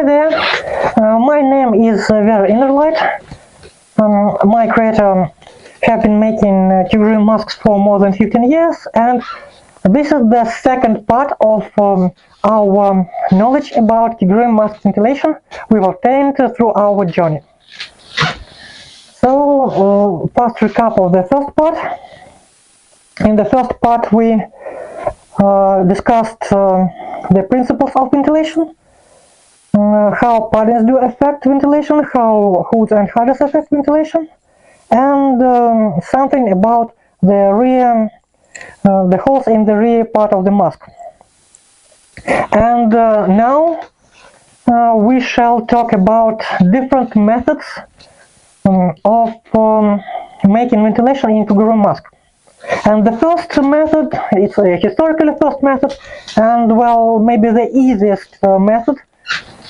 Hi there, my name is Vera Innerlight. My creator have been making Kigurumi masks for more than 15 years, and this is the second part of our knowledge about Kigurumi mask ventilation we've obtained through our journey. So, fast recap of the first part. In the first part we discussed the principles of ventilation, how paddings do affect ventilation, how hoods and headers affect ventilation, and something about the holes in the rear part of the mask. And now we shall talk about different methods of making ventilation in Kigurumi mask. And the first method, it's a historically first method, and well, maybe the easiest method,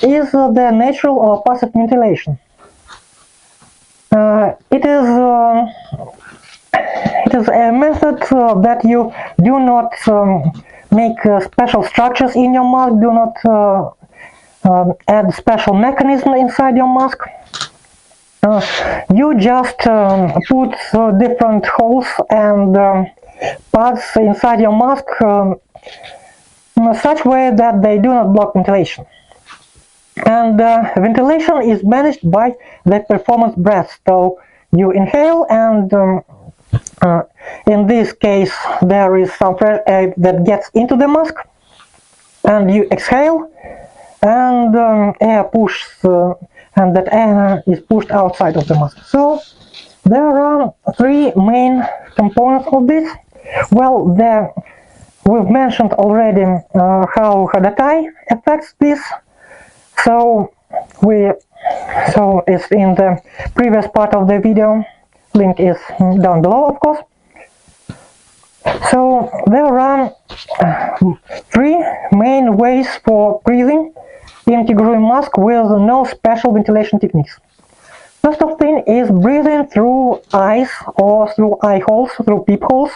is the natural or passive ventilation. It is a method that you do not make special structures in your mask, do not add special mechanism inside your mask. You just put different holes and pads inside your mask in such way that they do not block ventilation. And ventilation is managed by the performance breath. So you inhale, and in this case there is some fresh air that gets into the mask, and you exhale, and air pushes, and that air is pushed outside of the mask. So there are three main components of this. Well, we've mentioned already how Hadatai affects this. So it's in the previous part of the video. Link is down below, of course. So there are three main ways for breathing in Kigurumi mask with no special ventilation techniques. First of thing is breathing through eyes or through eye holes, through peepholes.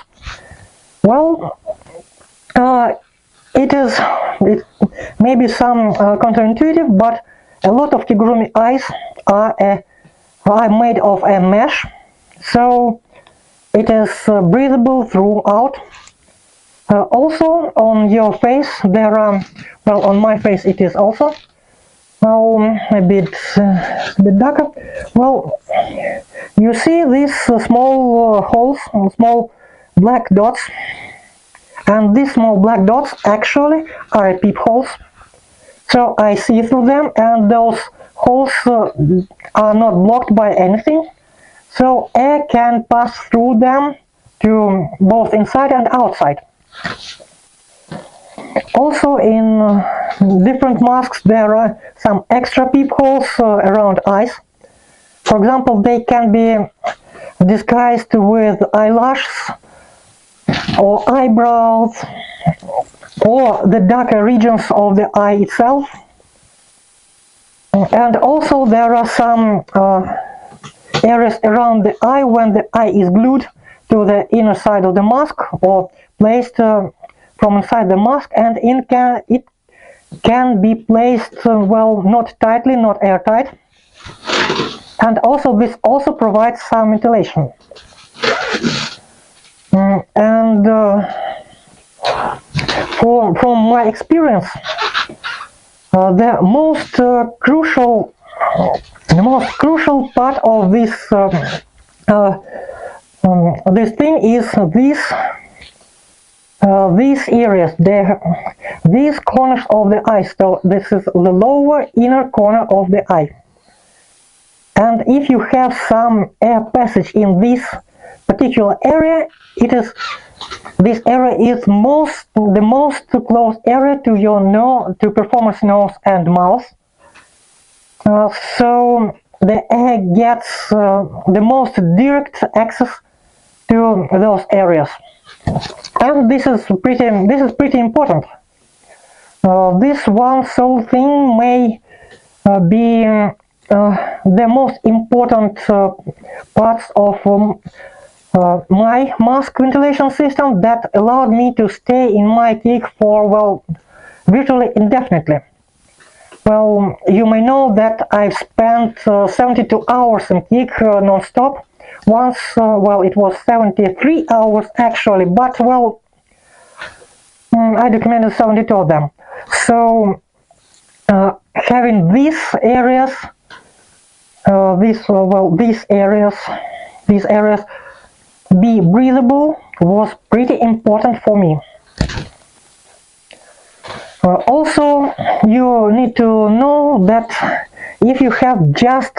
Well, it may be some counterintuitive, but a lot of Kigurumi eyes are made of a mesh, so it is breathable throughout. Also on your face there are, well, on my face it is also a bit darker. Well, you see these small holes, small black dots, and these small black dots actually are peepholes. So I see through them, and those holes are not blocked by anything, so air can pass through them to both inside and outside. Also in different masks there are some extra peepholes around eyes. For example, they can be disguised with eyelashes or eyebrows or the darker regions of the eye itself. And also there are some areas around the eye when the eye is glued to the inner side of the mask or placed from inside the mask, and it can be placed well, not tightly, not airtight, and also this also provides some ventilation. And from my experience, the most crucial part of this this thing is these areas, these corners of the eye. So this is the lower inner corner of the eye, and if you have some air passage in this particular area, this area is the most close area to your nose, to performer's nose and mouth. So the air gets the most direct access to those areas, and this is pretty important. This one sole thing may be the most important parts of my mask ventilation system that allowed me to stay in my gig for, well, virtually indefinitely. Well, you may know that I've spent 72 hours in Kig non-stop. Once, well, it was 73 hours actually, but well, I documented 72 of them. So having these areas, these areas be breathable was pretty important for me. Also, you need to know that if you have just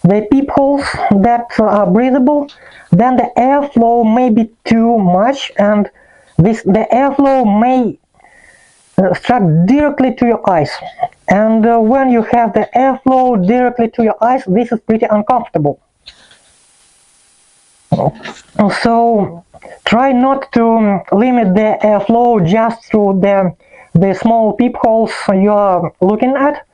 the peepholes that are breathable, then the airflow may be too much, and the airflow may struck directly to your eyes. And when you have the airflow directly to your eyes, this is pretty uncomfortable. So try not to limit the airflow just through the small peepholes you are looking at,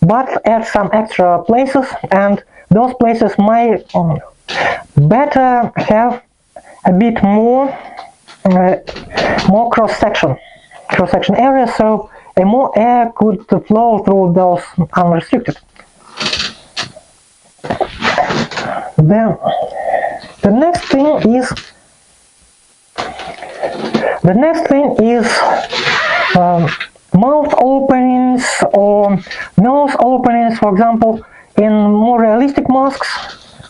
but add some extra places, and those places might better have a bit more cross-section area, so more air could flow through those unrestricted. Then the next thing is mouth openings or nose openings. For example, in more realistic masks,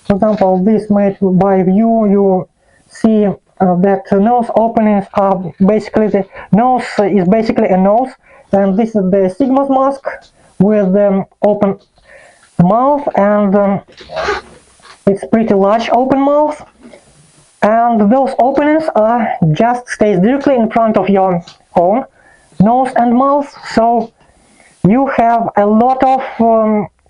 for example, this made by view, you see that nose openings are basically, the nose is basically a nose, and this is the Sigma's mask with open mouth, and it's pretty large open mouth, and those openings are just stays directly in front of your own nose and mouth, so you have a lot of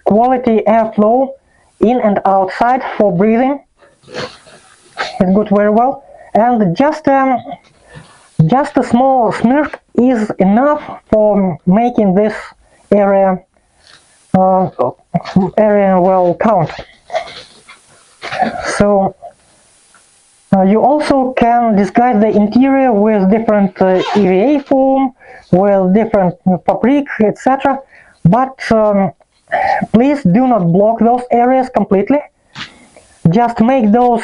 quality airflow in and outside for breathing. It's good very well, and just a small smirk is enough for making this area well count. So you also can disguise the interior with different EVA foam, with different fabric, etc. But please do not block those areas completely. Just make those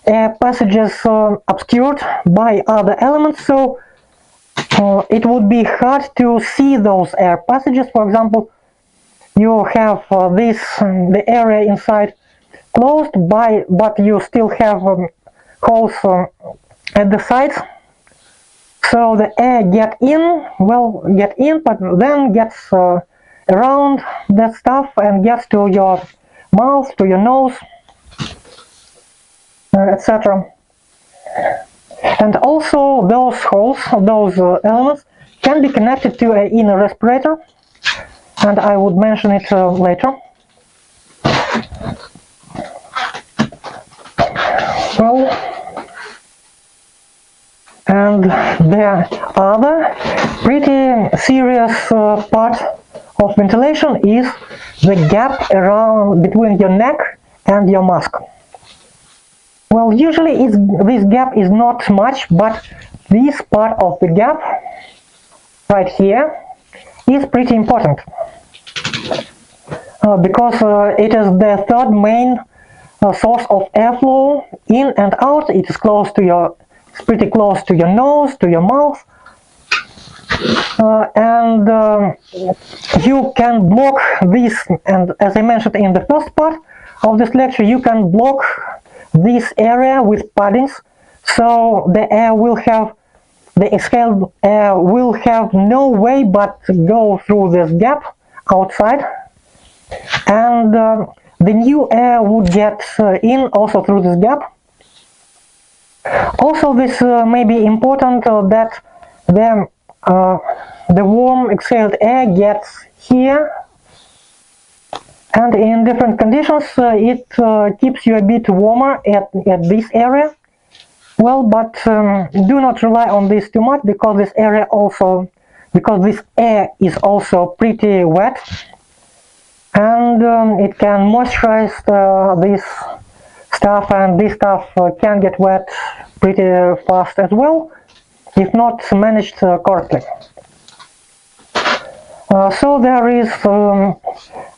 air passages obscured by other elements, so it would be hard to see those air passages. For example, you have the area inside closed but you still have holes at the sides, so the air get in, but then gets around that stuff and gets to your mouth, to your nose, etc. And also those holes, those elements can be connected to an inner respirator, and I would mention it later. Well, and the other pretty serious part of ventilation is the gap around between your neck and your mask. Well, usually this gap is not much, but this part of the gap right here is pretty important because it is the third main source of airflow in and out. It is pretty close to your nose, to your mouth, and you can block this. And as I mentioned in the first part of this lecture, you can block this area with paddings, so the exhaled air will have no way but to go through this gap outside, and the new air would get in also through this gap. Also, this may be important that the warm exhaled air gets here, and in different conditions it keeps you a bit warmer at this area. Well, but do not rely on this too much, because this air is also pretty wet, and it can moisturize this stuff, and this stuff can get wet pretty fast as well if not managed correctly. So there is a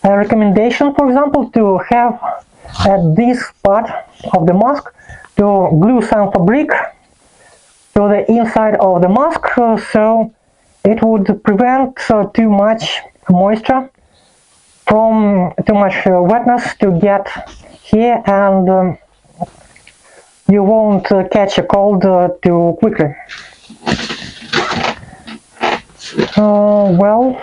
recommendation, for example, to have at this part of the mask to glue some fabric to the inside of the mask, so it would prevent too much moisture from too much wetness to get here, and you won't catch a cold too quickly. Well,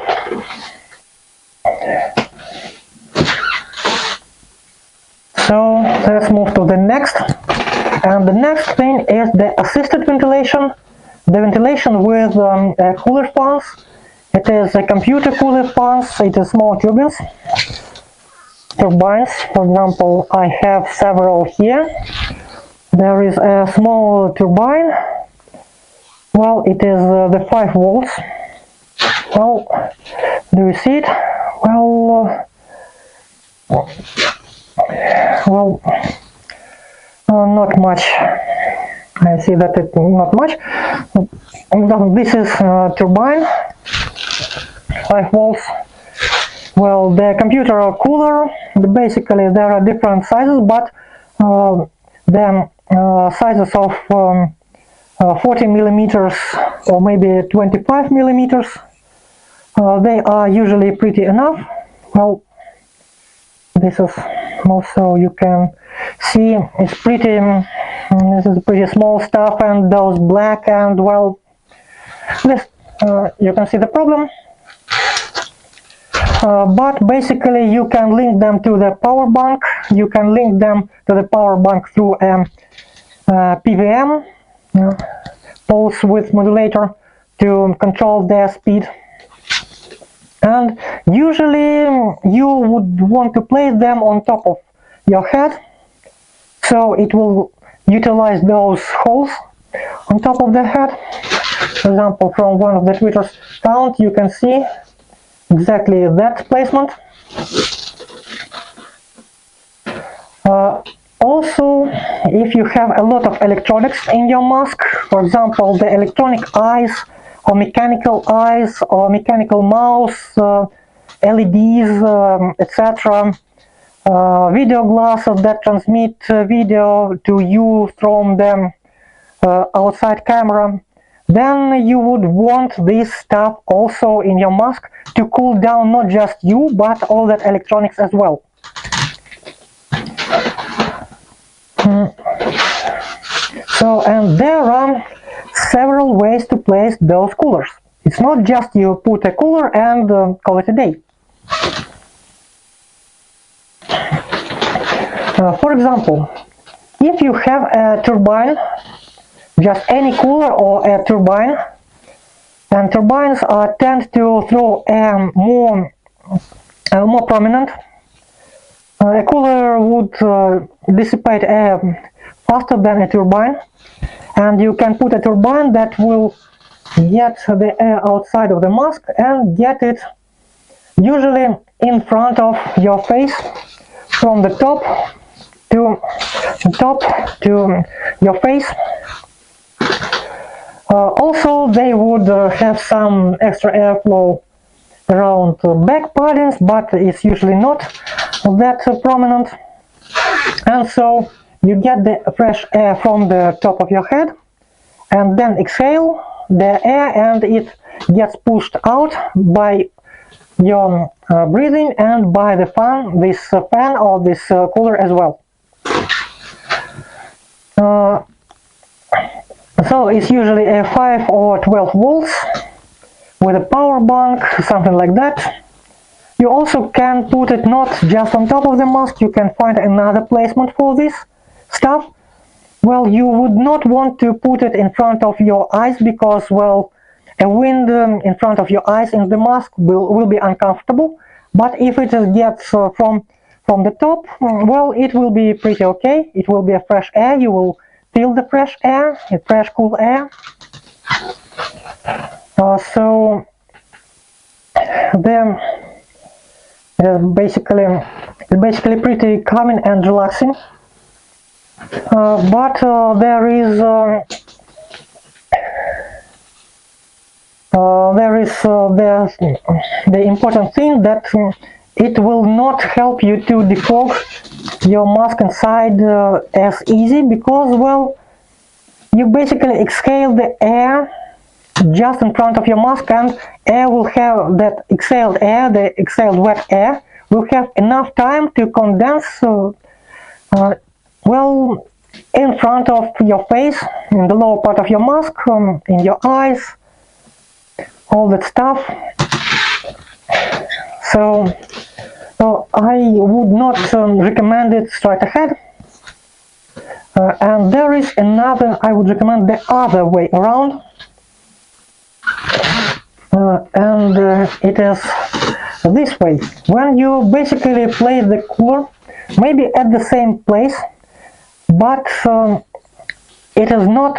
so let's move to the next. And the next thing is the assisted ventilation. The ventilation with cooler fans. It is a computer cooler fans. It is small turbines. Turbines, for example, I have several here. There is a small turbine. Well, it is the 5 volts. Well, do you see it? Well, not much. I see that it's not much. This is turbine, 5 volts. Well, the computer cooler, basically there are different sizes, but the sizes of 40 millimeters or maybe 25 millimeters, they are usually pretty enough. Well, this is also, you can see it's pretty, this is pretty small stuff, and those black, and well, this you can see the problem. But basically you can link them to the power bank. You can link them to the power bank through a PWM, pulse width modulator, to control their speed. And usually you would want to place them on top of your head, so it will utilize those holes on top of the head. For example, from one of the Twitter's account, you can see exactly that placement. Also, if you have a lot of electronics in your mask, for example, the electronic eyes, or mechanical eyes, or mechanical mouse, LEDs, etc., video glasses that transmit video to you from the outside camera, then you would want this stuff also in your mask to cool down not just you, but all that electronics as well. So, and there are several ways to place those coolers. It's not just you put a cooler and call it a day. For example, if you have a turbine, just any cooler or a turbine, and turbines tend to throw a more prominent. A cooler would dissipate air faster than a turbine, and you can put a turbine that will get the air outside of the mask and get it usually in front of your face, from the top to your face. Also, they would have some extra airflow around back parts, but it's usually not that prominent. And so you get the fresh air from the top of your head, and then exhale the air, and it gets pushed out by your breathing and by the fan, this fan or this cooler as well. So it's usually a 5 or 12 volts with a power bank, something like that. You also can put it not just on top of the mask, you can find another placement for this stuff. Well, you would not want to put it in front of your eyes, because, well, a wind in front of your eyes in the mask will be uncomfortable. But if it gets from the top, well, it will be pretty okay. It will be a fresh air. You will feel the fresh air, a fresh cool air. So then it's basically pretty calming and relaxing. But there is there is the important thing that it will not help you to defog your mask inside as easy, because, well, you basically exhale the air just in front of your mask, and air will have that exhaled air, the exhaled wet air, will have enough time to condense, well, in front of your face, in the lower part of your mask, in your eyes, all that stuff. So I would not recommend it straight ahead. And there is another, I would recommend the other way around. And it is this way. When you basically place the cooler, maybe at the same place, but it is not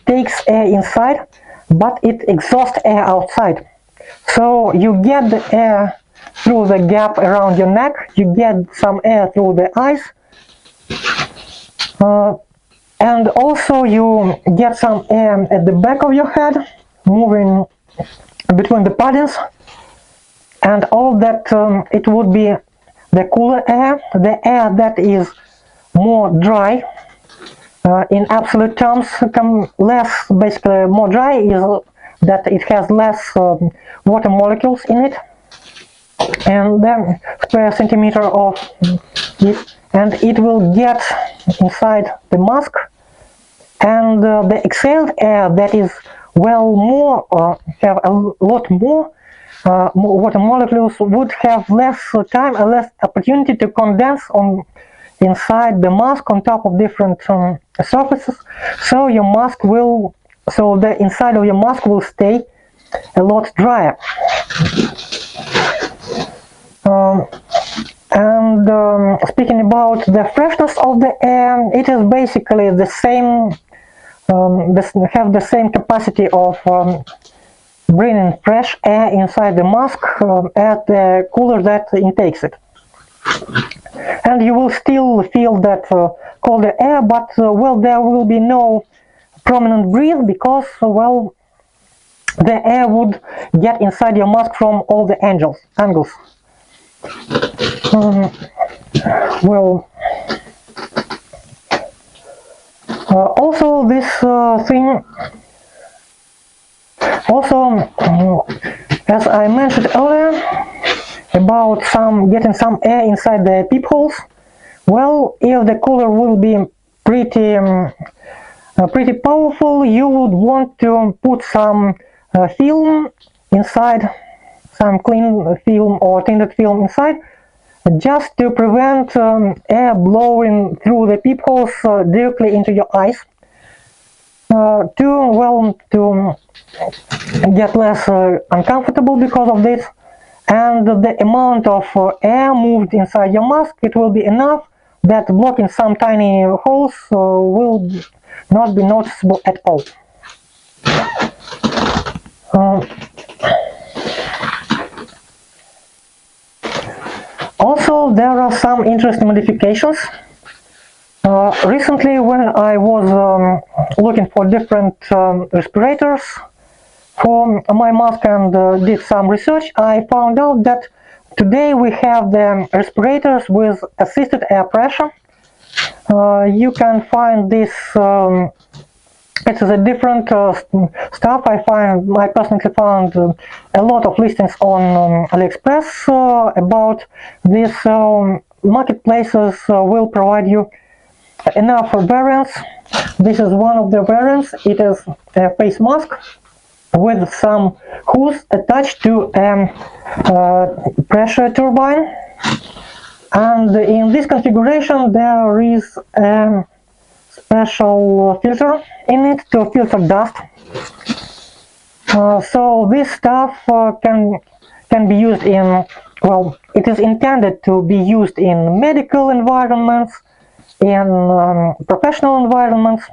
takes air inside, but it exhausts air outside. So you get the air through the gap around your neck, you get some air through the eyes, and also you get some air at the back of your head, moving between the paddings, and all that it would be the cooler air, the air that is more dry. In absolute terms, less, basically more dry is that it has less water molecules in it, and then square centimeter of it, and it will get inside the mask, and the exhaled air that is, well, more have a lot more water molecules would have less time and less opportunity to condense on inside the mask on top of different surfaces, so your mask will, so the inside of your mask will stay a lot drier. And speaking about the freshness of the air, it is basically the same, have the same capacity of bringing fresh air inside the mask as the cooler that intakes it. And you will still feel that colder air, but well, there will be no prominent breeze, because, well, the air would get inside your mask from all the angles. Well, also this thing, also as I mentioned earlier about getting some air inside the peepholes. Well, if the cooler will be pretty powerful, you would want to put some film inside, some clean film or tinted film inside, just to prevent air blowing through the peepholes directly into your eyes, to get less uncomfortable because of this. And the amount of air moved inside your mask, it will be enough that blocking some tiny holes will not be noticeable at all. Also, there are some interesting modifications. Recently, when I was looking for different respirators for my mask and did some research, I found out that today we have the respirators with assisted air pressure. You can find this, it is a different stuff. I personally found a lot of listings on AliExpress about this. Marketplaces will provide you enough variants. This is one of the variants. It is a face mask with some hoods attached to a pressure turbine, and in this configuration there is a special filter in it to filter dust. So this stuff can be used in, well, it is intended to be used in medical environments, in professional environments.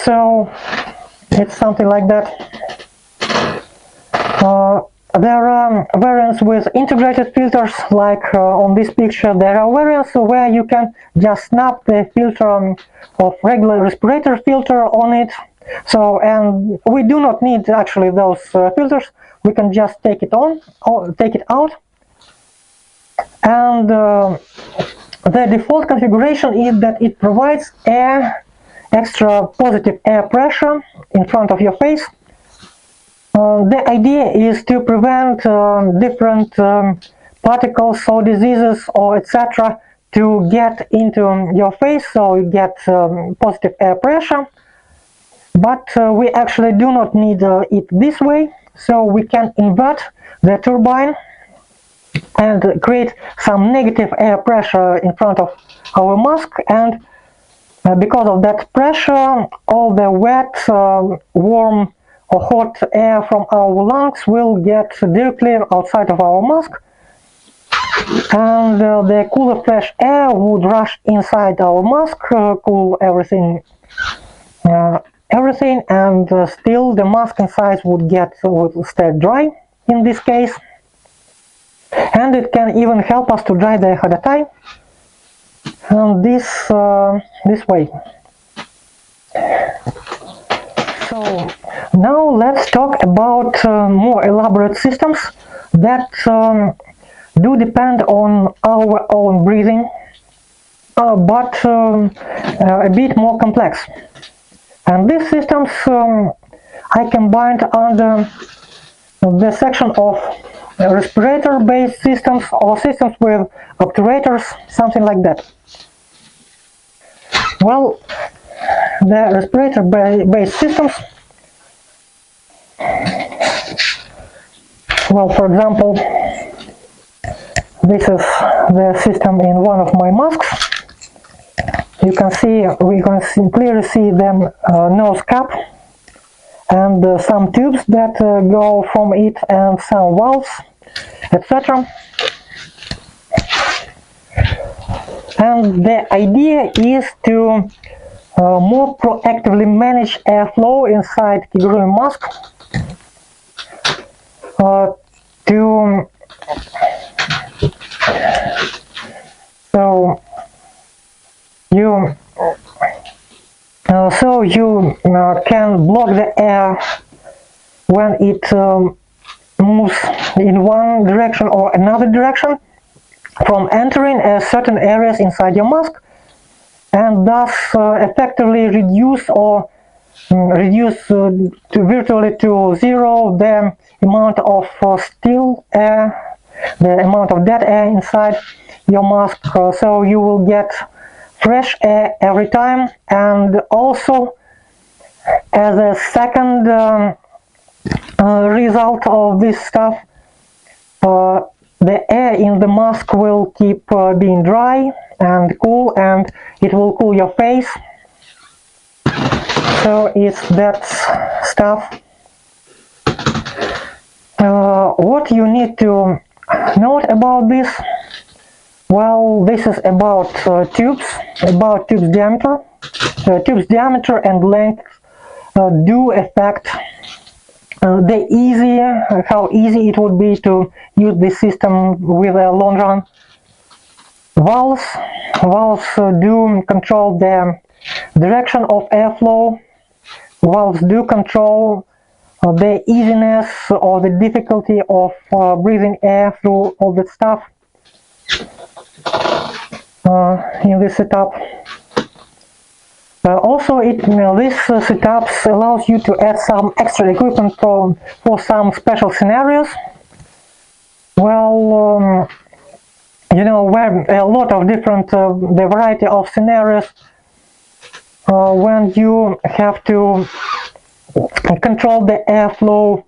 So it's something like that. There are variants with integrated filters, like on this picture. There are variants where you can just snap the filter of regular respirator filter on it, So, and we do not need actually those filters. We can just take it on, or take it out, and the default configuration is that it provides extra positive air pressure in front of your face. The idea is to prevent different particles or diseases or etc. to get into your face, so you get positive air pressure. But we actually do not need it this way, so we can invert the turbine and create some negative air pressure in front of our mask, and because of that pressure, all the wet, warm or hot air from our lungs will get directly outside of our mask, and the cooler fresh air would rush inside our mask, cool everything, and still the mask inside would stay dry in this case, and it can even help us to dry the hadatai this way. So now let's talk about more elaborate systems that do depend on our own breathing, but a bit more complex. And these systems I combined under the section of respirator-based systems or systems with obturators, something like that. Well, the respirator-based systems, well, for example, this is the system in one of my masks. We can clearly see the nose cap and some tubes that go from it and some valves, etc. And the idea is to more proactively manage airflow inside Kigurumi mask so you can block the air when it moves in one direction or another direction from entering certain areas inside your mask, and thus effectively reduce to virtually to zero the amount of still air, the amount of dead air inside your mask, so you will get fresh air every time. And also, as a second result of this stuff, the air in the mask will keep being dry and cool, and it will cool your face. So it's that stuff. What you need to note about this? Well, this is about tubes diameter. Tubes diameter and length do affect how easy it would be to use this system with a long run. Valves do control the direction of airflow. Valves do control the easiness or the difficulty of breathing air through all that stuff in this setup. Also, this setup allows you to add some extra equipment for some special scenarios. Well, where a lot of different, the variety of scenarios when you have to control the airflow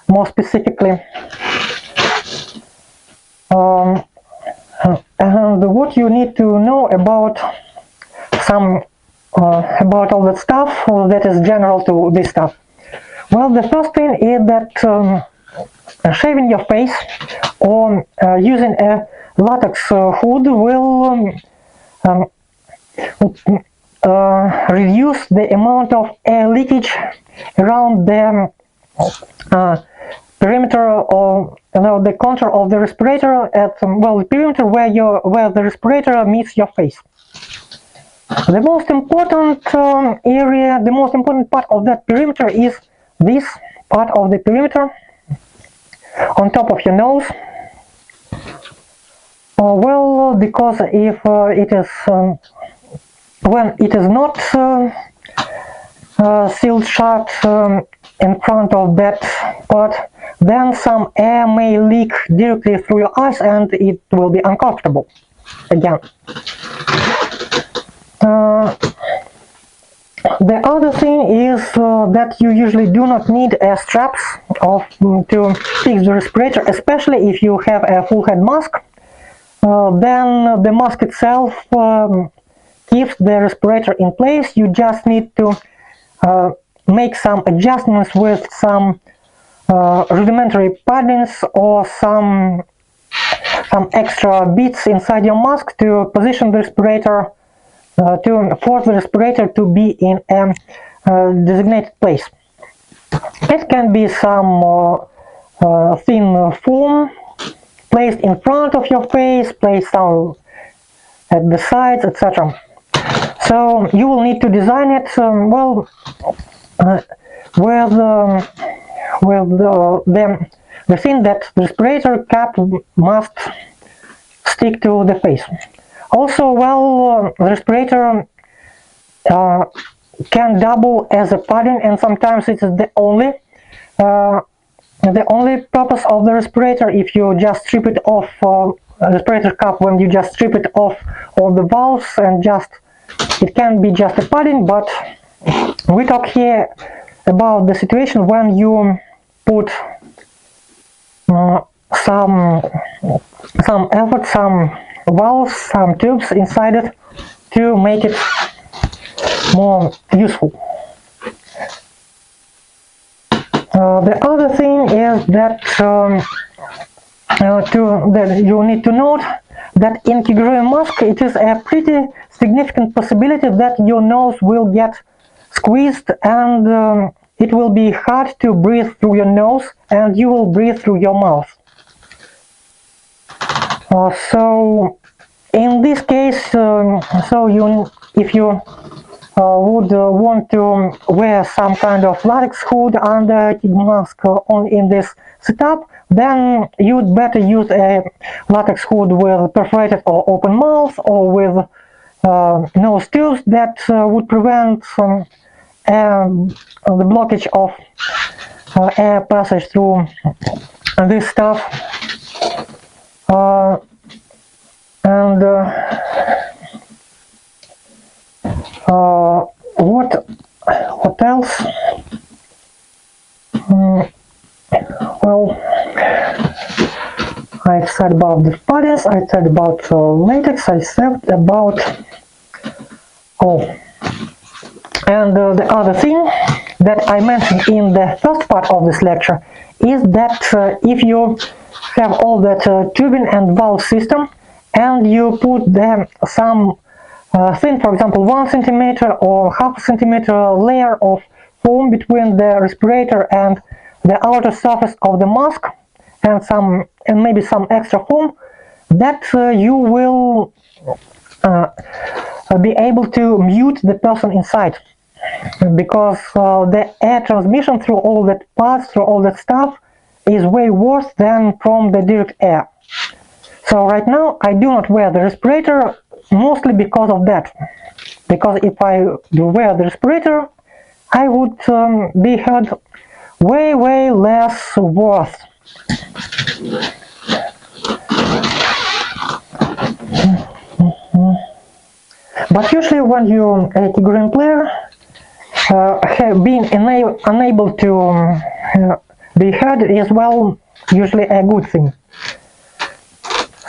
more specifically. And what you need to know about about all that stuff that is general to this stuff. Well, the first thing is that shaving your face or using a latex hood will reduce the amount of air leakage around the perimeter or the contour of the respirator at the perimeter where the respirator meets your face. The most important area, the most important part of that perimeter is this part of the perimeter on top of your nose. Well, because if it is when it is not sealed shut in front of that part, then some air may leak directly through your eyes and it will be uncomfortable again. The other thing is that you usually do not need straps to fix the respirator, especially if you have a full head mask. Then the mask itself keeps the respirator in place. You just need to make some adjustments with some rudimentary paddings or some extra bits inside your mask to position the respirator, to force the respirator to be in a designated place. It can be some thin foam placed in front of your face, placed down at the sides, etc. So you will need to design it with the thing that the respirator cap must stick to the face. Also, the respirator can double as a padding, and sometimes it is the only purpose of the respirator. If you just strip it off, respirator cap, when you just strip it off all the valves and it can be just a padding, but we talk here about the situation when you put some effort, some valves, some tubes inside it to make it more useful. The other thing is that you need to note that in Kigurumi mask it is a pretty significant possibility that your nose will get squeezed and it will be hard to breathe through your nose and you will breathe through your mouth. So in this case, if you would want to wear some kind of latex hood under Kigurumi mask in this setup, then you'd better use a latex hood with perforated or open mouth, or with nose tubes that would prevent the blockage of air passage through this stuff. What else? Well, I said about the paddings, I said about latex, I said about and the other thing that I mentioned in the first part of this lecture is that if you have all that tubing and valve system and you put some thin, for example 1 centimeter or half a centimeter layer of foam between the respirator and the outer surface of the mask, and maybe some extra foam, that you will be able to mute the person inside, because the air transmission through all that parts, through all that stuff, is way worse than from the direct air. So right now I do not wear the respirator, mostly because of that. Because if I do wear the respirator, I would be heard way less worse. But usually when you're a Kigurumi player, being unable to be heard is usually a good thing.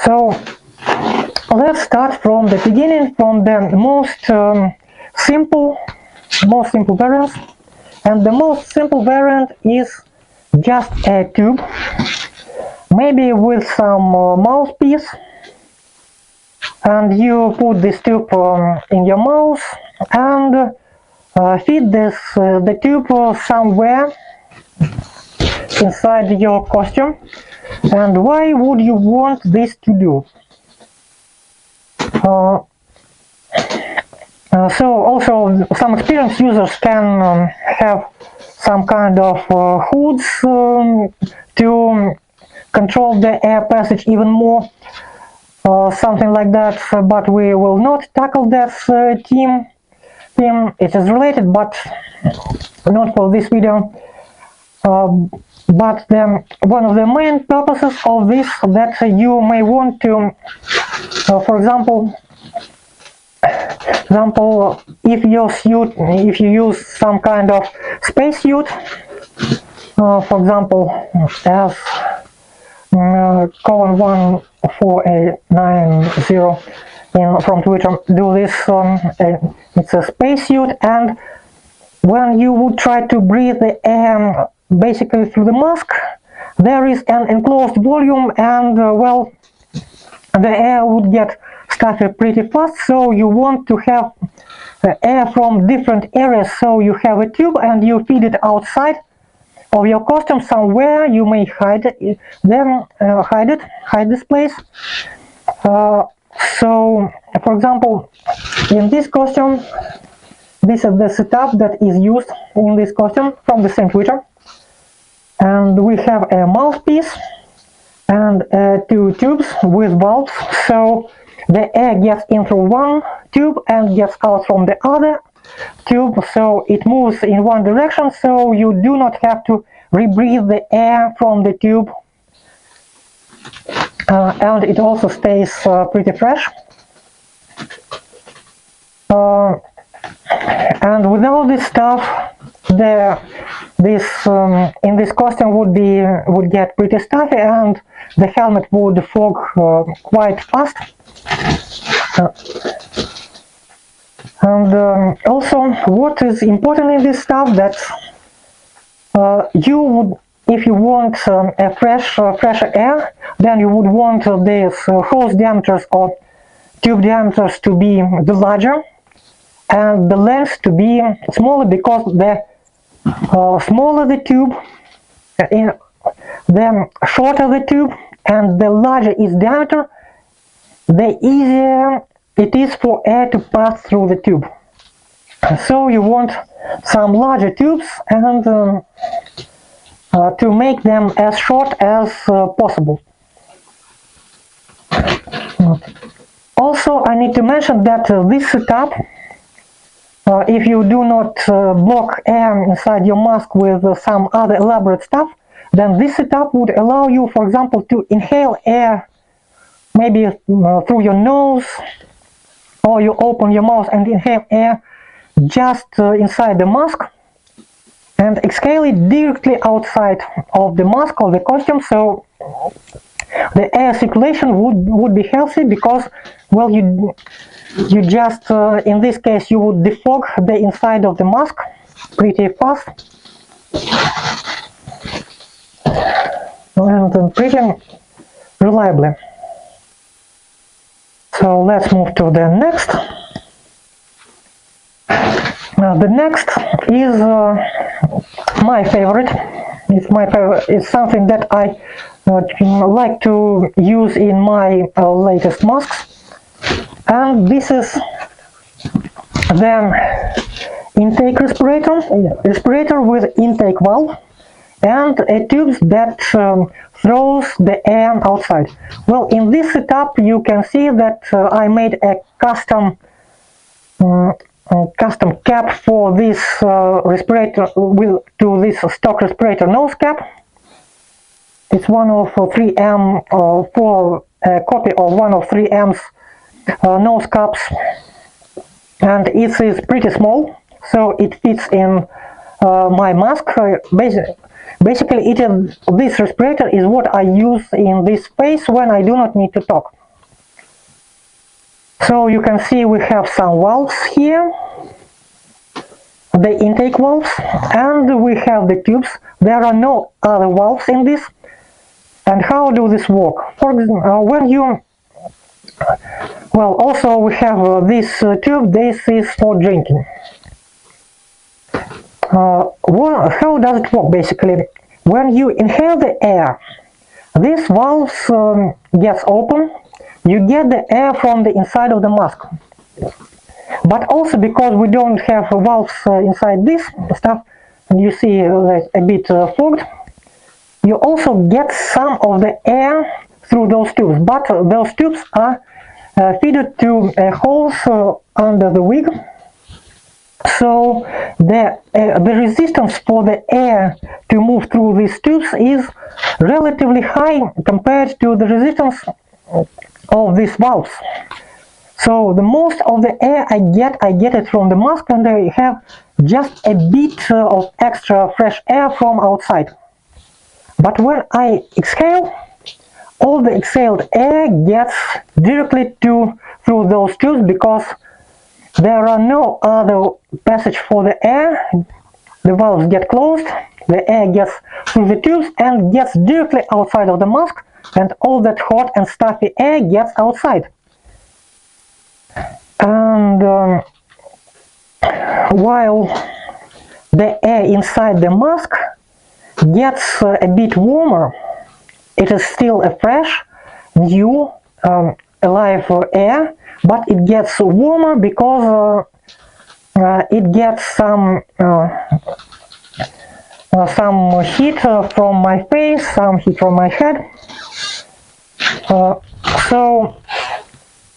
So let's start from the beginning, from the most simple variants. And the most simple variant is just a tube, maybe with some mouthpiece, and you put this tube in your mouth and feed the tube somewhere inside your costume. And why would you want this to do? So also some experienced users can have some kind of hoods to control the air passage even more, something like that, but we will not tackle that theme. It is related, but not for this video. But then one of the main purposes of this that you may want to, for example, if you use some kind of spacesuit, for example, as colon 14890 from Twitter do this, it's a spacesuit, and when you would try to breathe the air basically through the mask, there is an enclosed volume, and well, the air would get stuffy pretty fast, so you want to have air from different areas. So you have a tube and you feed it outside of your costume somewhere. You may hide it, then hide this place. So for example, in this costume, this is the setup that is used in this costume from the same Twitter, and we have a mouthpiece and two tubes with valves, so the air gets in through one tube and gets out from the other tube, so it moves in one direction, so you do not have to rebreathe the air from the tube, and it also stays pretty fresh. And without this stuff, in this costume would get pretty stuffy, and the helmet would fog quite fast. And also, what is important in this stuff, that you would, if you want a fresher air, then you would want these hose diameters or tube diameters to be the larger, and the length to be smaller, because the smaller the tube, the shorter the tube, and the larger its diameter, the easier it is for air to pass through the tube. So you want some larger tubes, and to make them as short as possible. Also, I need to mention that this setup, if you do not block air inside your mask with some other elaborate stuff, then this setup would allow you, for example, to inhale air maybe through your nose, or you open your mouth and inhale air just inside the mask and exhale it directly outside of the mask or the costume, so the air circulation would be healthy, because, well, you just in this case you would defog the inside of the mask pretty fast and pretty reliably. So let's move to the next. The next is my favorite. It's something that I like to use in my latest masks, and this is the intake respirator with intake valve and a tube that throws the air outside. Well, in this setup you can see that I made a custom cap for this respirator to this stock respirator nose cap. It's one of 3M for a copy of one of 3M's nose caps, and it is pretty small, so it fits in my mask. Basically, this respirator is what I use in this space when I do not need to talk. So you can see we have some valves here, the intake valves, and we have the tubes. There are no other valves in this. And how do this work? For example, when you, well, also we have this tube. This is for drinking. How does it work? Basically, when you inhale the air, this valve gets open. You get the air from the inside of the mask. But also because we don't have valves inside this stuff, and you see that a bit fogged, you also get some of the air through those tubes, but those tubes are fitted to holes under the wig, so the resistance for the air to move through these tubes is relatively high compared to the resistance of these valves. So the most of the air I get it from the mask, and I have just a bit of extra fresh air from outside. But when I exhale, all the exhaled air gets directly through those tubes, because there are no other passage for the air. The valves get closed, the air gets through the tubes and gets directly outside of the mask, and all that hot and stuffy air gets outside. And while the air inside the mask gets a bit warmer, it is still a fresh, new, alive air, but it gets warmer because it gets some heat from my face, some heat from my head. So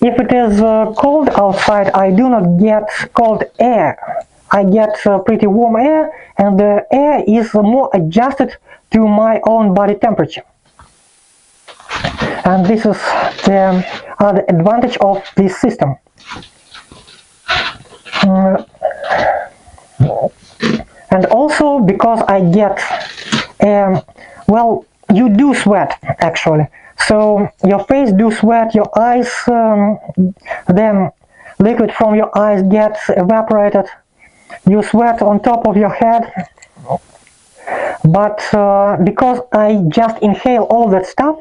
if it is cold outside, I do not get cold air. I get pretty warm air, and the air is more adjusted to my own body temperature. And this is the other advantage of this system. And also because I get, well, you do sweat actually. So your face do sweat, your eyes, then liquid from your eyes gets evaporated. You sweat on top of your head. But because I just inhale all that stuff,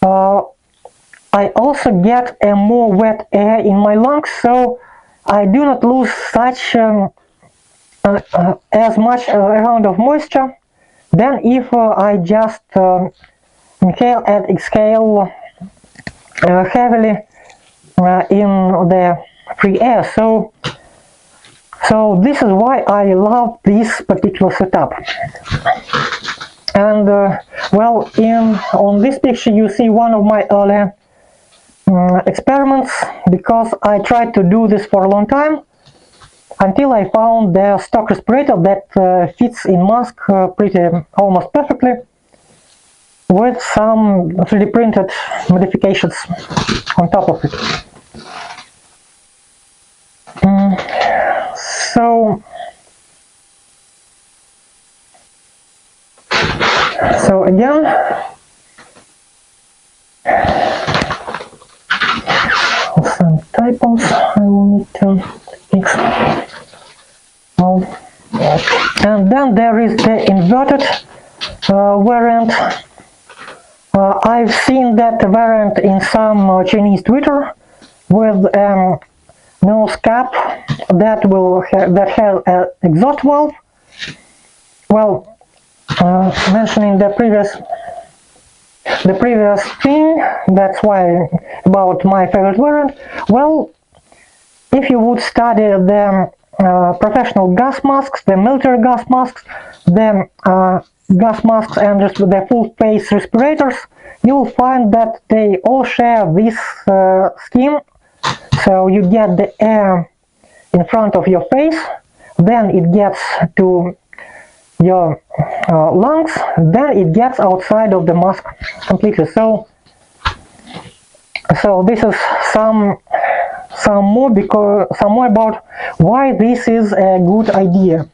I also get a more wet air in my lungs, so I do not lose such as much amount of moisture than if I just inhale and exhale heavily in the free air. So this is why I love this particular setup. And well, on this picture you see one of my earlier experiments, because I tried to do this for a long time until I found the stock respirator that fits in mask almost perfectly, with some 3D printed modifications on top of it. So again, some typos I will need to fix. And then there is the inverted variant. I've seen that variant in some Chinese Twitter with nose cap that has an exhaust valve. Well, mentioning the previous thing, that's why about my favorite variant. Well, if you would study the professional gas masks, the military gas masks, the gas masks and the full face respirators, you will find that they all share this scheme. So you get the air in front of your face, then it gets to your lungs, then it gets outside of the mask completely. So this is some more about why this is a good idea.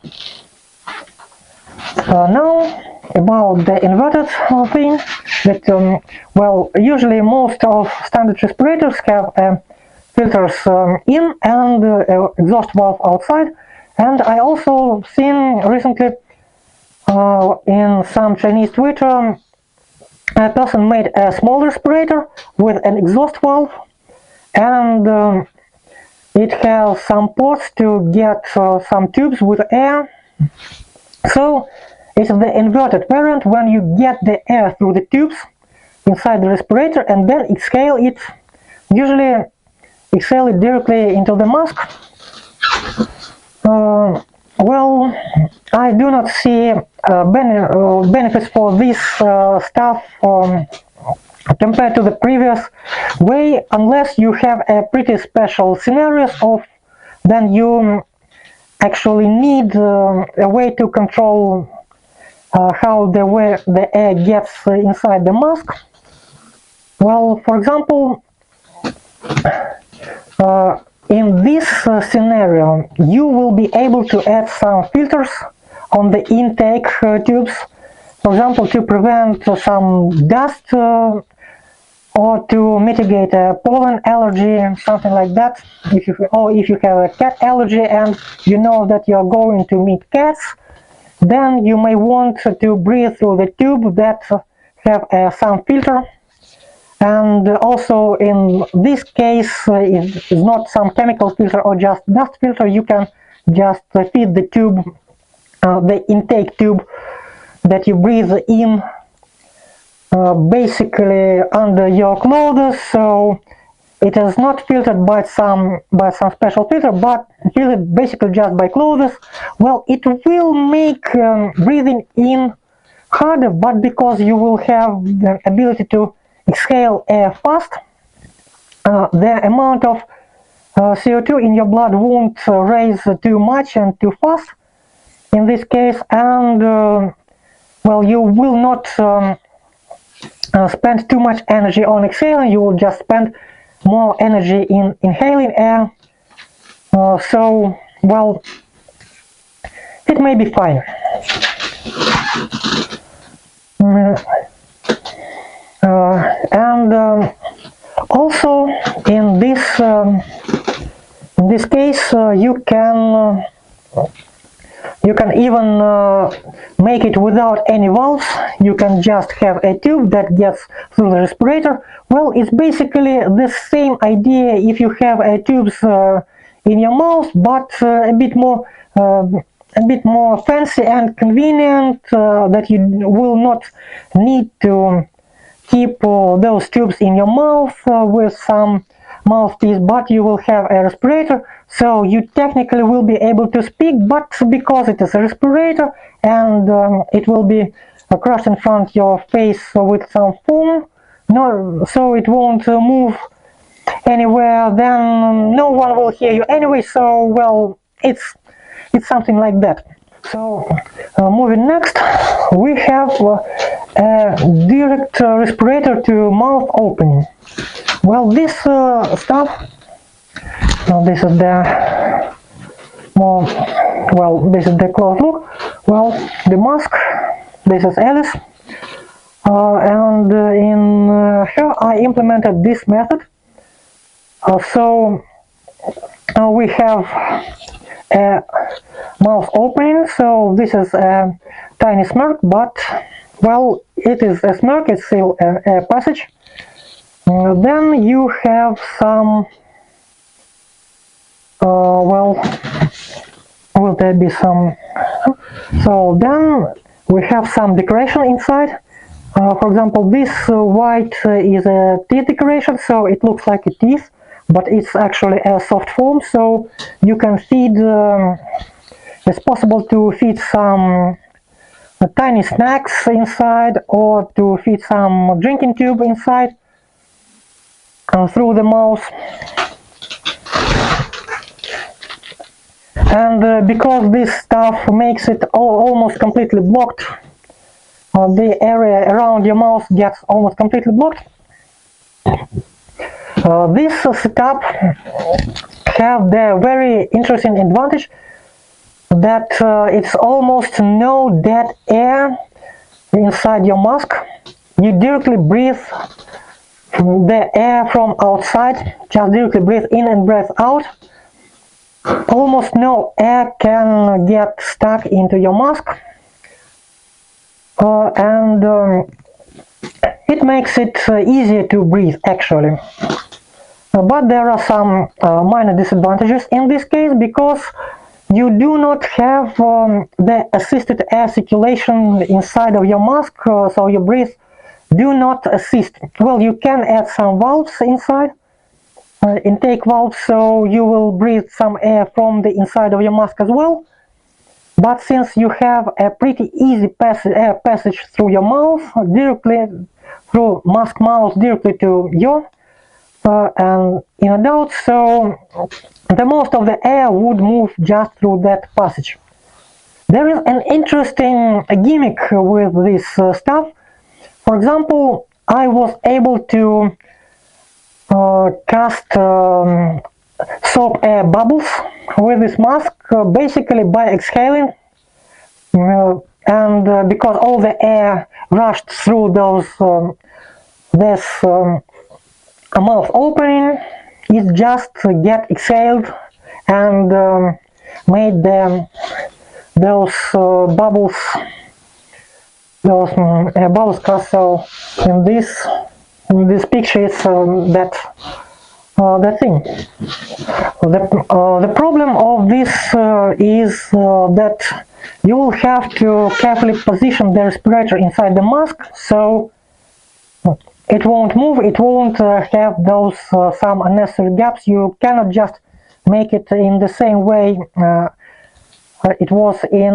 Now about the inverted thing, that well, usually most of standard respirators have filters in and exhaust valve outside, and I also seen recently in some Chinese Twitter a person made a small respirator with an exhaust valve, and it has some ports to get some tubes with air. So it's the inverted variant, when you get the air through the tubes inside the respirator and then exhale it. Usually exhale it directly into the mask. Well, I do not see benefits for this stuff compared to the previous way, unless you have a pretty special scenarios of then you actually need a way to control how the air gets inside the mask. Well, for example, in this scenario, you will be able to add some filters on the intake tubes, for example, to prevent some dust or to mitigate a pollen allergy, something like that. If you have a cat allergy and you know that you are going to meet cats, then you may want to breathe through the tube that have some filter. And also in this case, it's not some chemical filter or just dust filter. You can just feed the tube, the intake tube that you breathe in, basically under your clothes. So it is not filtered by some special filter, but filtered basically just by clothes. Well, it will make breathing in harder, but because you will have the ability to exhale air fast, the amount of CO2 in your blood won't raise too much and too fast in this case, and well, you will not spend too much energy on exhaling. You will just spend more energy in inhaling air. So, well, it may be fine. And also in this case, you can even make it without any valves. You can just have a tube that gets through the respirator. Well, it's basically the same idea if you have tubes in your mouth, but a bit more fancy and convenient, that you will not need to keep those tubes in your mouth with some mouthpiece, but you will have a respirator, so you technically will be able to speak, but because it is a respirator and it will be crushed in front of your face with some foam, so it won't move anywhere, then no one will hear you anyway. So, well, it's something like that. So moving next, we have a direct respirator to mouth opening. Well, this stuff, this is the this is the close look. Well, the mask, this is Alice, and in her I implemented this method. So we have a mouth opening, so this is a tiny smirk, but well, it is a smirk, it's still a passage. Then you have some, will there be some, so then we have some decoration inside. For example, this white is a teeth decoration, so it looks like a teeth, but it's actually a soft foam, so you can feed, it's possible to feed some tiny snacks inside, or to feed some drinking tube inside through the mouth. And because this stuff makes it almost completely blocked, the area around your mouth gets almost completely blocked. This setup have the very interesting advantage that it's almost no dead air inside your mask. You directly breathe the air from outside, just directly breathe in and breathe out. Almost no air can get stuck into your mask, and it makes it easier to breathe actually. But there are some minor disadvantages in this case, because you do not have the assisted air circulation inside of your mask, so your breath do not assist. Well, you can add some valves inside, intake valve, so you will breathe some air from the inside of your mask as well. But since you have a pretty easy air passage through your mouth, directly through mask mouth, directly to your and in and out, so the most of the air would move just through that passage. There is an interesting gimmick with this stuff. For example, I was able to cast soap air bubbles with this mask, basically by exhaling, and because all the air rushed through this mouth opening, it just get exhaled and made those bubbles cast. So in this picture it's that thing. The problem of this is that you will have to carefully position the respirator inside the mask, so it won't move, it won't have those some unnecessary gaps. You cannot just make it in the same way it was in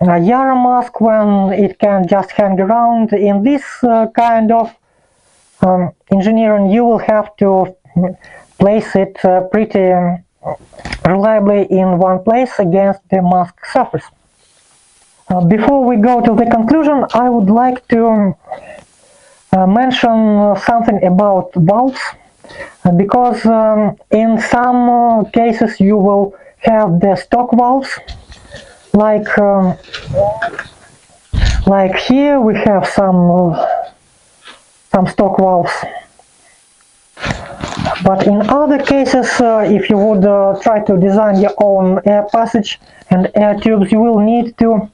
a Yara mask, when it can just hang around. In this kind of engineering, you will have to place it pretty reliably in one place against the mask surface. Before we go to the conclusion, I would like to mention something about valves, because in some cases you will have the stock valves, like here we have some stock valves. But in other cases, if you would try to design your own air passage and air tubes, you will need to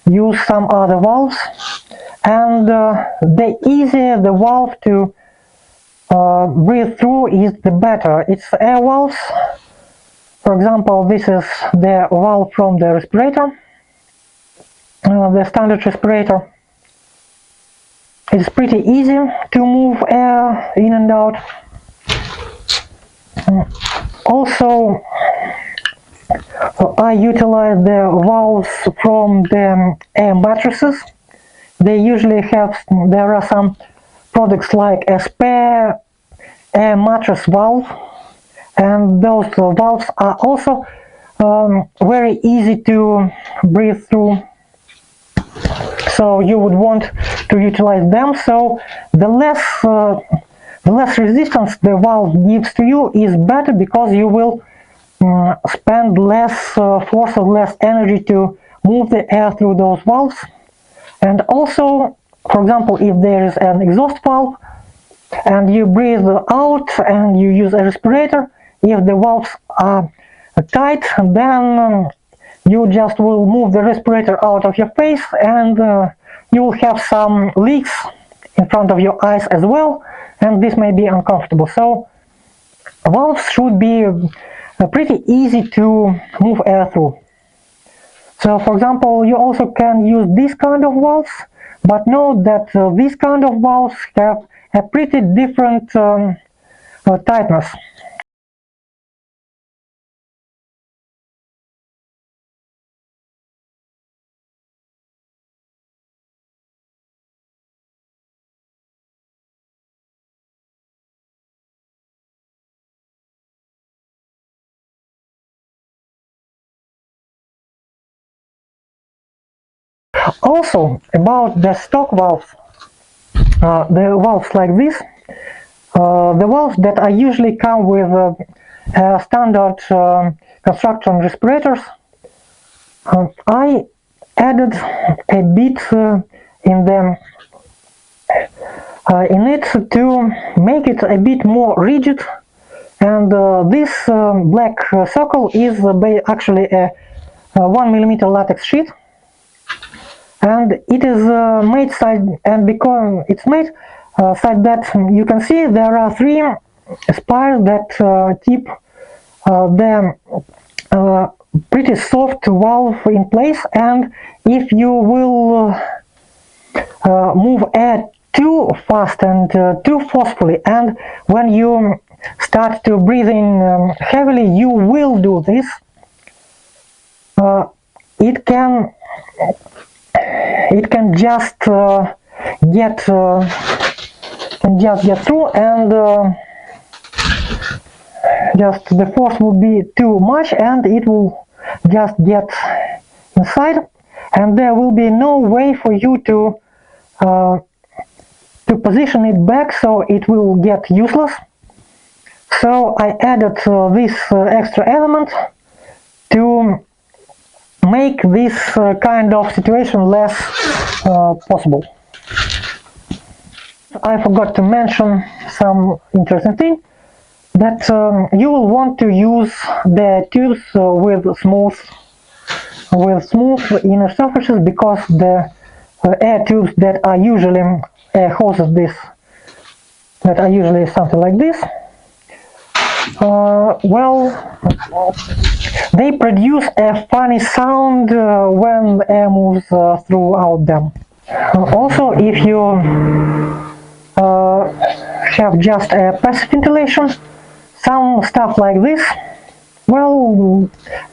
use some other valves, and the easier the valve to breathe through is, the better. It's air valves. For example, this is the valve from the respirator, the standard respirator. It's pretty easy to move air in and out. Also, I utilize the valves from the air mattresses. They usually there are some products like a spare air mattress valve, and those valves are also very easy to breathe through, so you would want to utilize them. So the less resistance the valve gives to you is better, because you will spend less force or less energy to move the air through those valves. And also, for example, if there is an exhaust valve and you breathe out and you use a respirator, if the valves are tight, then you just will move the respirator out of your face, and you will have some leaks in front of your eyes as well, and this may be uncomfortable. So valves should be pretty easy to move air through. So, for example, you also can use this kind of valves, but note that these kind of valves have a pretty different tightness. Also, about the stock valves, the valves like this, the valves that I usually come with standard construction respirators, I added a bit in it to make it a bit more rigid, and this black circle is actually a 1mm latex sheet. And it is made because it's made that you can see there are three spires that keep the pretty soft valve in place, and if you will move air too fast and too forcefully, and when you start to breathe in heavily, you will do this. It can just get through, and just the force will be too much, and it will just get inside, and there will be no way for you to position it back, so it will get useless. So I added this extra element to make this kind of situation less possible. I forgot to mention some interesting thing, that you will want to use the tubes with smooth inner surfaces, because the air tubes that are usually hoses that are usually something like this, well, they produce a funny sound when air moves throughout them. Also, if you have just a passive ventilation, some stuff like this, well,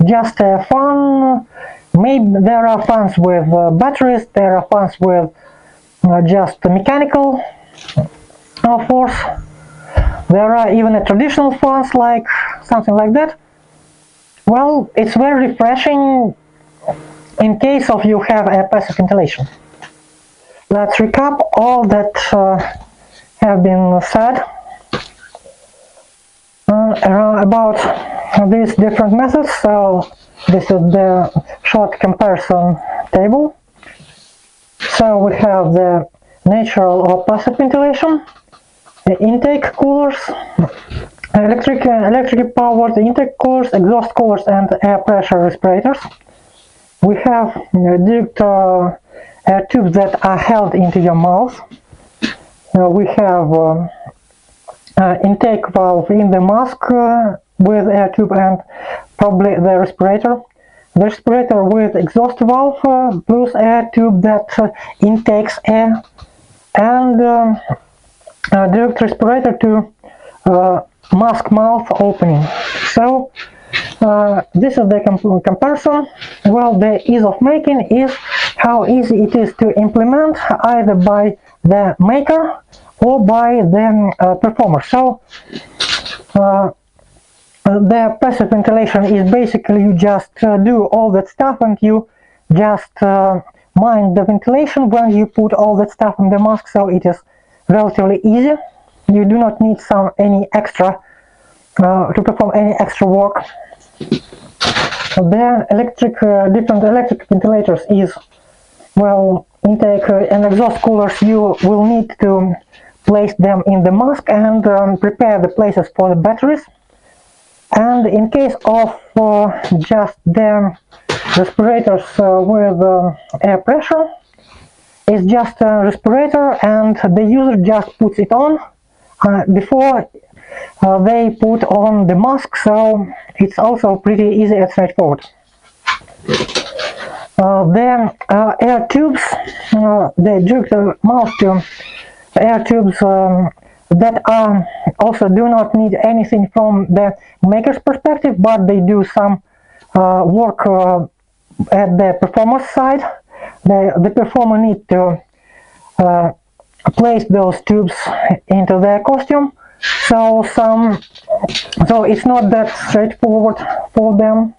just fun. Maybe there are fans with batteries, there are fans with just mechanical force. There are even traditional fans, like something like that. Well, it's very refreshing in case of you have a passive ventilation. Let's recap all that have been said about these different methods. So this is the short comparison table. So we have the natural or passive ventilation, the intake coolers, electrically powered intake coolers, exhaust coolers, and air pressure respirators. We have direct air tubes that are held into your mouth. We have intake valve in the mask with air tube and probably the respirator. The respirator with exhaust valve plus air tube that intakes air, and direct respirator to mask mouth opening. So this is the comparison. Well, the ease of making is how easy it is to implement, either by the maker or by the performer. So the passive ventilation is basically you just do all that stuff, and you just mind the ventilation when you put all that stuff in the mask, so it is relatively easy. You do not need any extra to perform any extra work. The different electric ventilators is, well, intake and exhaust coolers, you will need to place them in the mask and prepare the places for the batteries. And in case of just the respirators with air pressure, it's just a respirator, and the user just puts it on before they put on the mask, so it's also pretty easy and straightforward. The air tubes, the direct mouth tube air tubes that also do not need anything from the maker's perspective, but they do some work at the performer's side. The performer needs to place those tubes into their costume, so it's not that straightforward for them.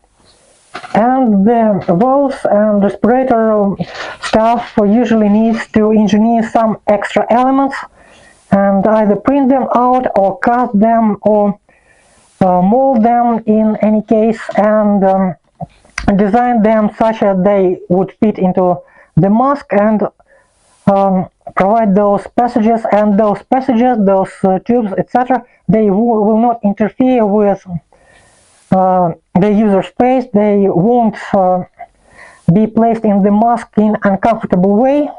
And the valves and respirator stuff usually needs to engineer some extra elements and either print them out or cut them or mold them in any case, and design them such that they would fit into the mask, and provide those passages, and those tubes, etc. They will not interfere with the user space. They won't be placed in the mask in uncomfortable way.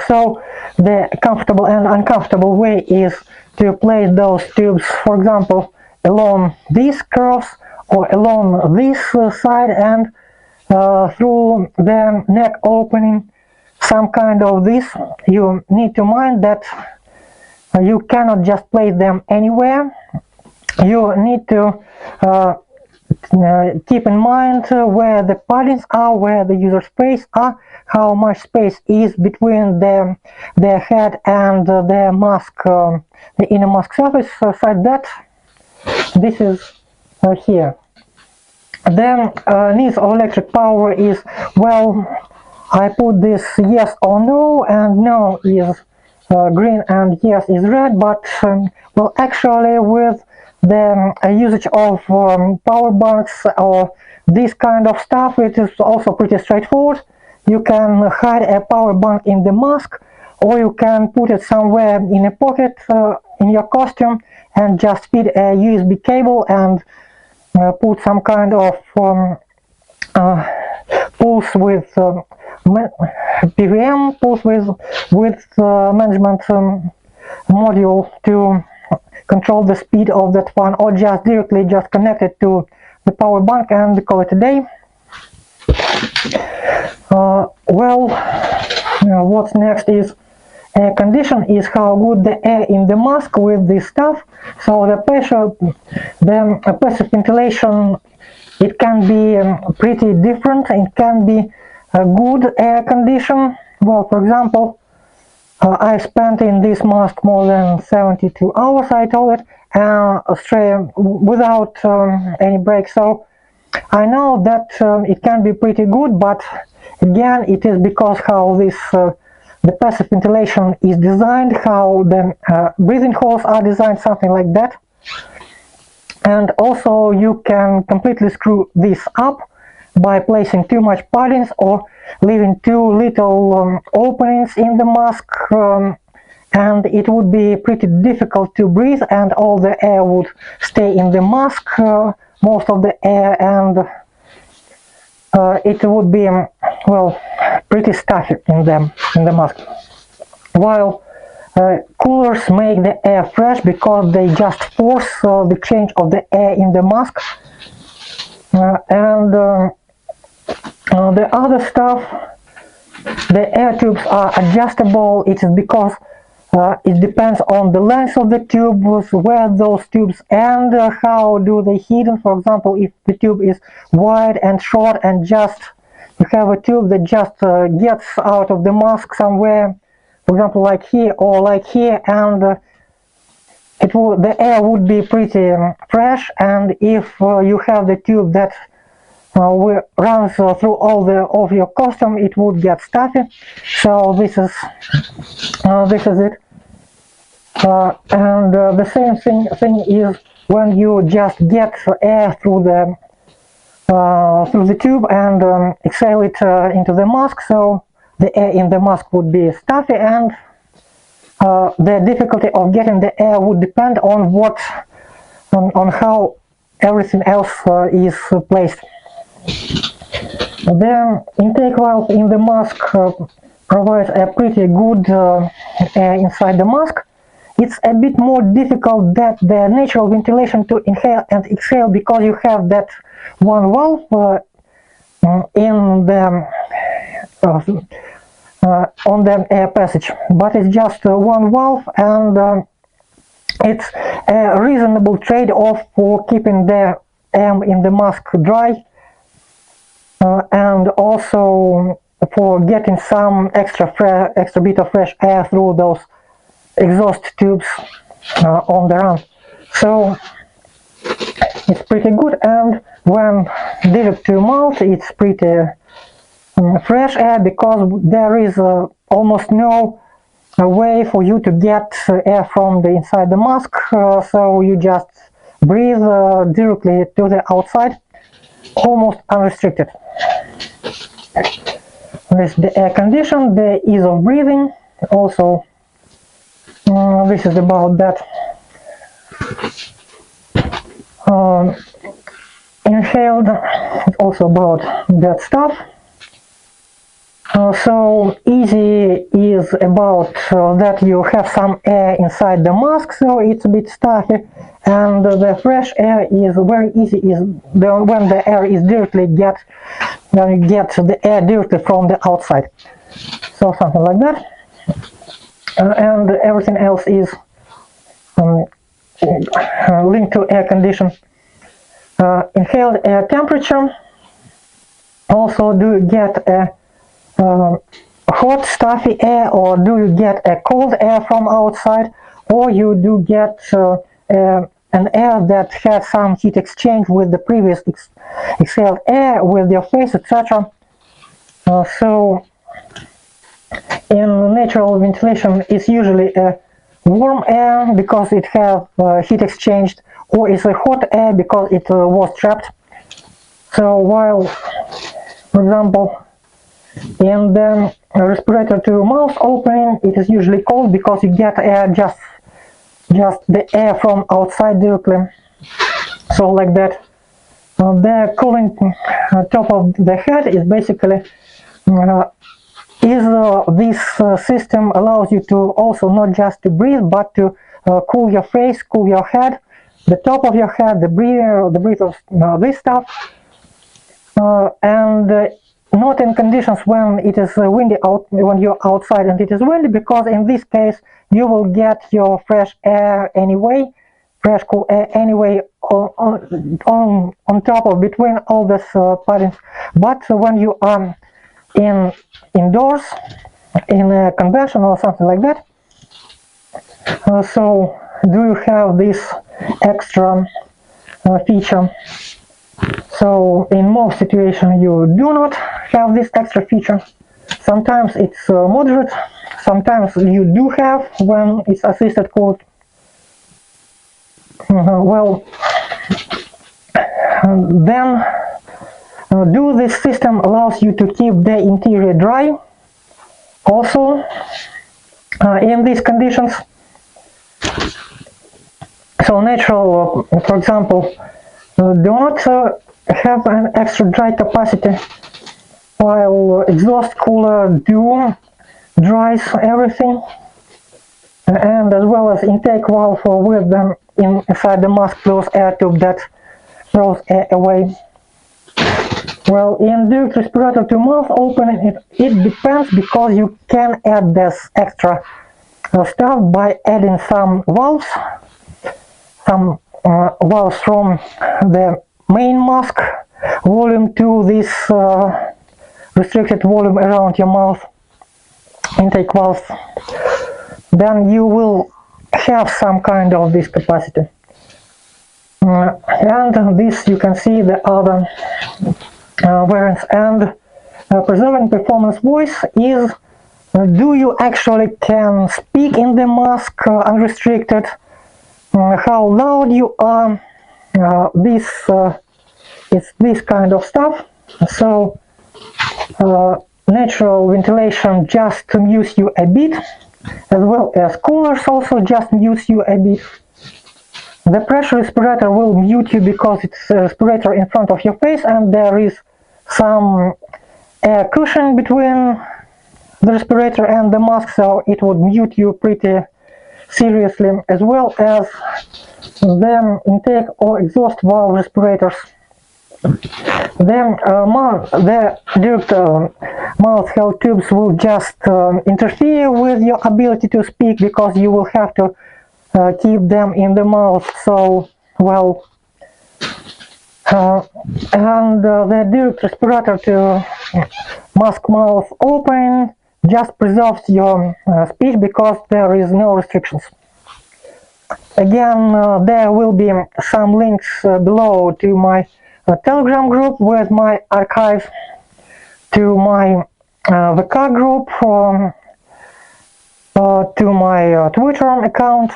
So the comfortable and uncomfortable way is to place those tubes, for example, along these curves or along this side, and through the neck opening, some kind of this. You need to mind that you cannot just place them anywhere. you need to keep in mind where the paddings are, where the user space are, how much space is between the head and the mask, the inner mask surface, such that this is here. Then needs of electric power is, well, I put this yes or no, and no is green and yes is red, but well, actually with the usage of power banks or this kind of stuff, it is also pretty straightforward. You can hide a power bank in the mask, or you can put it somewhere in a pocket in your costume and just feed a USB cable and put some kind of pulse with PWM, pulse with management module to control the speed of that one, or just directly just connect it to the power bank and call it a day. Well, what's next is air condition, is how good the air in the mask with this stuff. So the pressure, the passive ventilation, it can be pretty different. It can be a good air condition. Well, for example, I spent in this mask more than 72 hours, I told it, straight without any break. So I know that it can be pretty good, but again, it is because how this the passive ventilation is designed, how the breathing holes are designed, something like that. And also you can completely screw this up by placing too much paddings or leaving too little openings in the mask, and it would be pretty difficult to breathe, and all the air would stay in the mask, most of the air, and it would be well, pretty stuffy in the mask. While coolers make the air fresh because they just force the change of the air in the mask, and the other stuff, the air tubes are adjustable. It is because it depends on the length of the tubes, where those tubes end, how do they hidden. For example, if the tube is wide and short and just you have a tube that just gets out of the mask somewhere, for example like here or like here, and the air would be pretty fresh. And if you have the tube that runs through all of your costume, it would get stuffy. So this is it. And the same thing is when you just get air through the tube and exhale it into the mask, so the air in the mask would be stuffy, and the difficulty of getting the air would depend on on how everything else is placed. The intake valve in the mask provides a pretty good air inside the mask. It's a bit more difficult that the natural ventilation to inhale and exhale, because you have that one valve in the on the air passage, but it's just one valve, and it's a reasonable trade-off for keeping the air in the mask dry, and also for getting some extra bit of fresh air through those exhaust tubes on the run. So it's pretty good, and when direct to mouth, it's pretty fresh air, because there is almost no way for you to get air from the inside the mask, so you just breathe directly to the outside, almost unrestricted. This is the air condition, the ease of breathing. Also, this is about that. Inhaled, it's also about that stuff. So easy is about that you have some air inside the mask, so it's a bit stuffy, and the fresh air is very easy is when the air is directly when you get the air directly from the outside, so something like that. And everything else is linked to air condition. Inhaled air temperature. Also, do you get a hot, stuffy air, or do you get a cold air from outside, or you do get an air that has some heat exchange with the previous exhaled air with your face, etc. So in natural ventilation it's usually a warm air because it has heat exchanged, or it's a hot air because it was trapped. So while, for example, in the respirator to mouth opening, it is usually cold because you get air, just the air from outside directly. So like that. The cooling top of the head is basically this system allows you to also not just to breathe, but to cool your face, cool your head, the top of your head, the breath of this stuff, and not in conditions when it is windy out, when you're outside and it is windy, because in this case you will get your fresh air anyway, fresh cool air anyway on top of between all these patterns. But when you are indoors in a convention or something like that, so do you have this extra feature? So in most situations you do not have this extra feature. Sometimes it's moderate, sometimes you do have when it's assisted cooled. Well, then do this system allows you to keep the interior dry also in these conditions. So natural, for example, do not have an extra dry capacity, while exhaust cooler do dries everything, and as well as intake valve with them inside the mask close air tube that throws air away. Well, in direct respirator to mouth opening, it depends, because you can add this extra stuff by adding some valves from the main mask volume to this restricted volume around your mouth intake valve. Then you will have some kind of this capacity. And this you can see the other variants. And preserving performance voice is, do you actually can speak in the mask unrestricted, how loud you are, it's this kind of stuff. So natural ventilation just mutes you a bit, as well as coolers also just mutes you a bit. The pressure respirator will mute you because it's a respirator in front of your face, and there is some air cushion between the respirator and the mask, so it would mute you pretty seriously, as well as the intake or exhaust valve respirators. Then the direct mouth held tubes will just interfere with your ability to speak, because you will have to keep them in the mouth. So, well, and the direct respirator to mask mouth open just preserves your speech, because there is no restrictions. Again, there will be some links below to my Telegram group with my archive, to my VK group, to my Twitter account.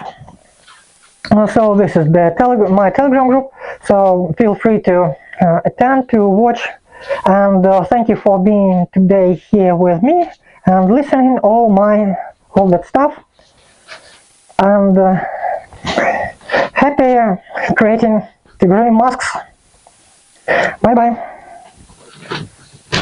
So this is the my Telegram group, so feel free to attend, to watch, and thank you for being today here with me and listening all that stuff, and happy creating Kigurumi masks. Bye bye.